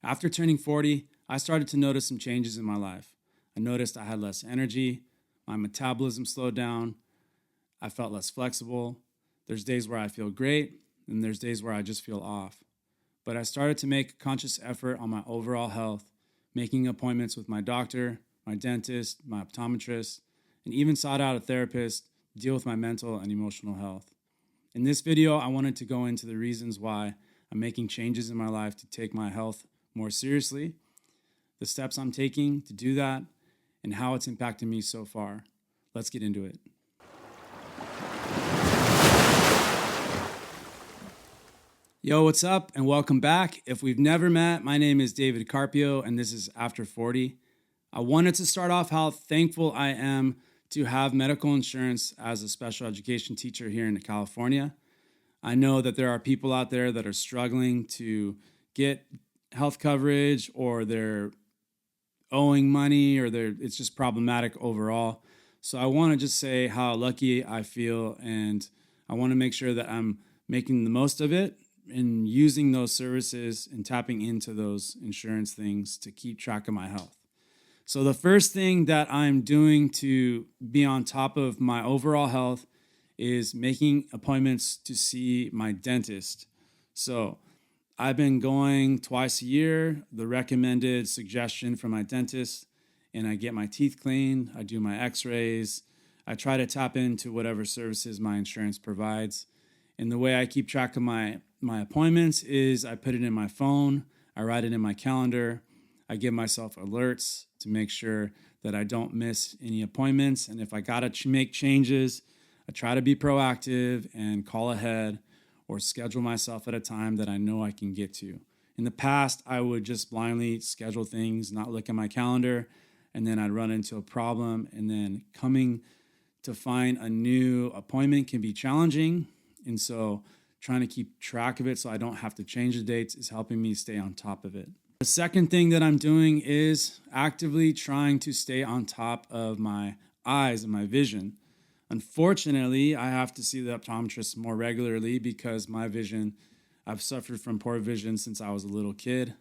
After turning 40, I started to notice some changes in my life. I noticed I had less energy, my metabolism slowed down, I felt less flexible. There's days where I feel great, and there's days where I just feel off. But I started to make a conscious effort on my overall health, making appointments with my doctor, my dentist, my optometrist, and even sought out a therapist to deal with my mental and emotional health. In this video, I wanted to go into the reasons why I'm making changes in my life to take my health more seriously, the steps I'm taking to do that, and how it's impacted me so far. Let's get into it. Yo, what's up, and welcome back. If we've never met, my name is David Carpio, and this is After 40. I wanted to start off how thankful I am to have medical insurance as a special education teacher here in California. I know that there are people out there that are struggling to get health coverage, or they're owing money, or it's just problematic overall. So I want to just say how lucky I feel, and I want to make sure that I'm making the most of it and using those services and tapping into those insurance things to keep track of my health. So the first thing that I'm doing to be on top of my overall health is making appointments to see my dentist. So I've been going twice a year, the recommended suggestion from my dentist, and I get my teeth cleaned, I do my x-rays, I try to tap into whatever services my insurance provides. And the way I keep track of my appointments is I put it in my phone, I write it in my calendar, I give myself alerts to make sure that I don't miss any appointments. And if I gotta make changes, I try to be proactive and call ahead or schedule myself at a time that I know I can get to. In the past, I would just blindly schedule things, not look at my calendar, and then I'd run into a problem. And then coming to find a new appointment can be challenging. And so trying to keep track of it so I don't have to change the dates is helping me stay on top of it. The second thing that I'm doing is actively trying to stay on top of my eyes and my vision. Unfortunately, I have to see the optometrist more regularly because my vision, I've suffered from poor vision since I was a little kid.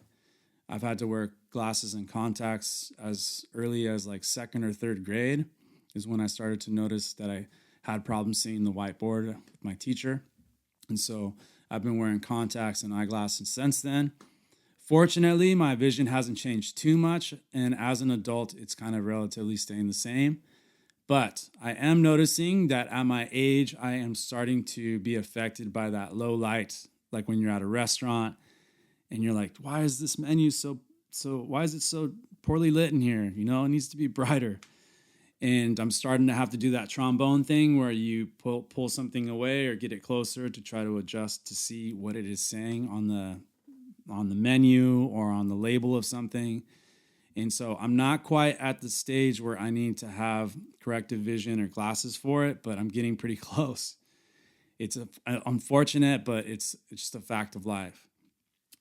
I've had to wear glasses and contacts as early as like second or third grade is when I started to notice that I had problems seeing the whiteboard with my teacher. And so I've been wearing contacts and eyeglasses since then. Fortunately, my vision hasn't changed too much, and as an adult, it's kind of relatively staying the same. But I am noticing that at my age, I am starting to be affected by that low light, like when you're at a restaurant and you're like, why is this menu why is it so poorly lit in here? You know, it needs to be brighter. And I'm starting to have to do that trombone thing where you pull something away or get it closer to try to adjust to see what it is saying on the menu or on the label of something. And so I'm not quite at the stage where I need to have corrective vision or glasses for it, but I'm getting pretty close. It's unfortunate, but it's just a fact of life.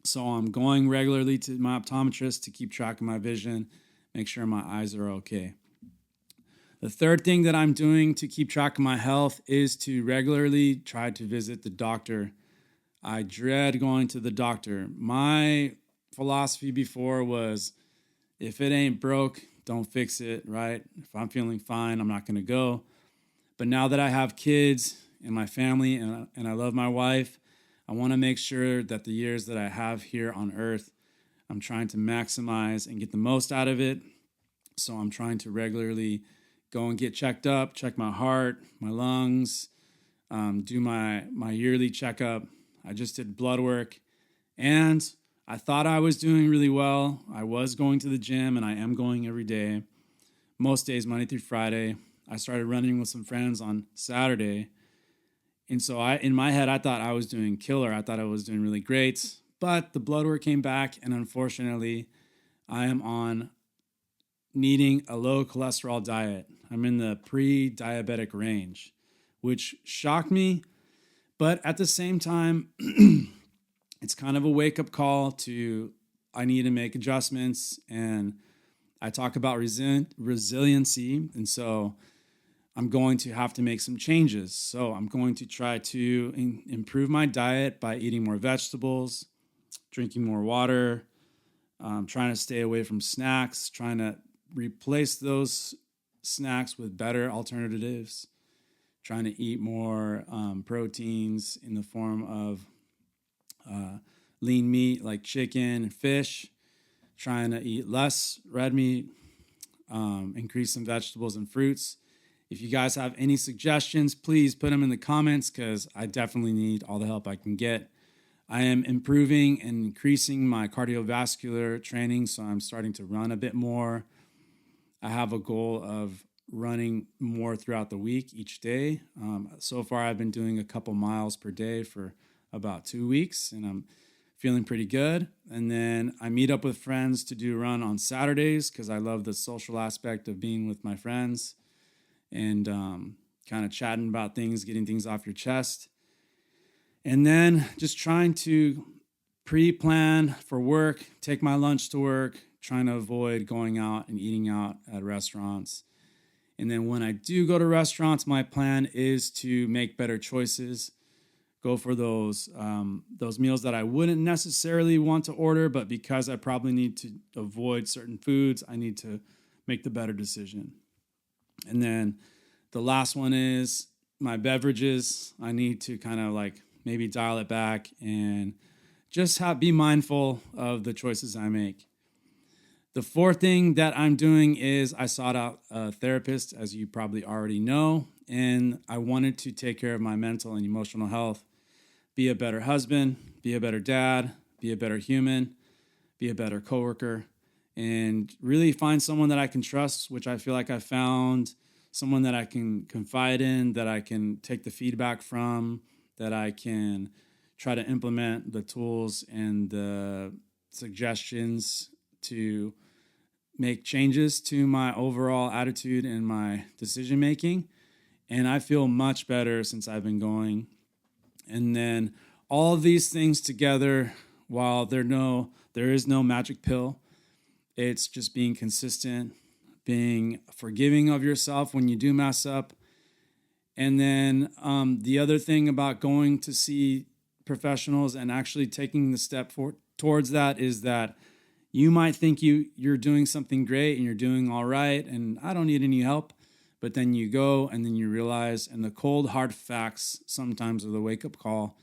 So I'm going regularly to my optometrist to keep track of my vision, make sure my eyes are okay. The third thing that I'm doing to keep track of my health is to regularly try to visit the doctor. I dread going to the doctor. My philosophy before was, if it ain't broke, don't fix it, right? If I'm feeling fine, I'm not going to go. But now that I have kids and my family and I love my wife, I want to make sure that the years that I have here on earth, I'm trying to maximize and get the most out of it. So I'm trying to regularly go and get checked up, check my heart, my lungs, do my yearly checkup. I just did blood work, and I thought I was doing really well. I was going to the gym, and I am going every day, most days, Monday through Friday. I started running with some friends on Saturday, and so in my head, I thought I was doing killer. I thought I was doing really great, but the blood work came back, and unfortunately, I am on needing a low cholesterol diet. I'm in the pre-diabetic range, which shocked me. But at the same time, it's kind of a wake-up call to I need to make adjustments. And I talk about resiliency. And so I'm going to have to make some changes. So I'm going to try to improve my diet by eating more vegetables, drinking more water, trying to stay away from snacks, trying to replace those snacks with better alternatives, trying to eat more proteins in the form of lean meat like chicken and fish, trying to eat less red meat, increase some vegetables and fruits. If you guys have any suggestions, please put them in the comments because I definitely need all the help I can get. I am improving and increasing my cardiovascular training, so I'm starting to run a bit more. I have a goal of running more throughout the week each day. So far, I've been doing a couple miles per day for about 2 weeks, and I'm feeling pretty good. And then I meet up with friends to do a run on Saturdays because I love the social aspect of being with my friends and kind of chatting about things, getting things off your chest. And then just trying to pre-plan for work, take my lunch to work, trying to avoid going out and eating out at restaurants. And then when I do go to restaurants, my plan is to make better choices, go for those meals that I wouldn't necessarily want to order, but because I probably need to avoid certain foods, I need to make the better decision. And then the last one is my beverages. I need to kind of like maybe dial it back and just be mindful of the choices I make. The fourth thing that I'm doing is I sought out a therapist, as you probably already know, and I wanted to take care of my mental and emotional health, be a better husband, be a better dad, be a better human, be a better coworker, and really find someone that I can trust, which I feel like I found, someone that I can confide in, that I can take the feedback from, that I can try to implement the tools and the suggestions to make changes to my overall attitude and my decision making. And I feel much better since I've been going. And then all of these things together, while there is no magic pill, it's just being consistent, being forgiving of yourself when you do mess up. And then the other thing about going to see professionals and actually taking the step towards that is that you might think you're doing something great and you're doing all right and I don't need any help. But then you go and then you realize, and the cold, hard facts sometimes are the wake-up call.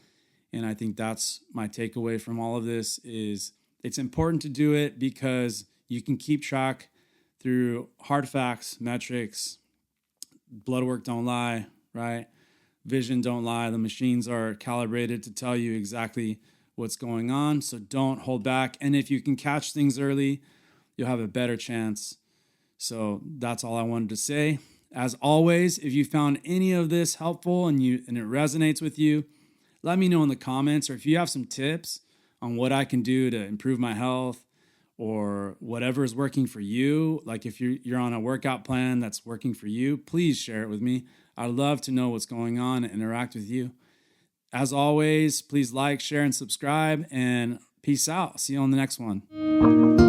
And I think that's my takeaway from all of this is it's important to do it because you can keep track through hard facts, metrics, blood work don't lie, right? Vision don't lie. The machines are calibrated to tell you exactly what's going on. So don't hold back. And if you can catch things early, you'll have a better chance. So that's all I wanted to say. As always, if you found any of this helpful and it resonates with you, let me know in the comments, or if you have some tips on what I can do to improve my health or whatever is working for you. Like if you're on a workout plan that's working for you, please share it with me. I'd love to know what's going on and interact with you. As always, please like, share, and subscribe, and peace out. See you on the next one.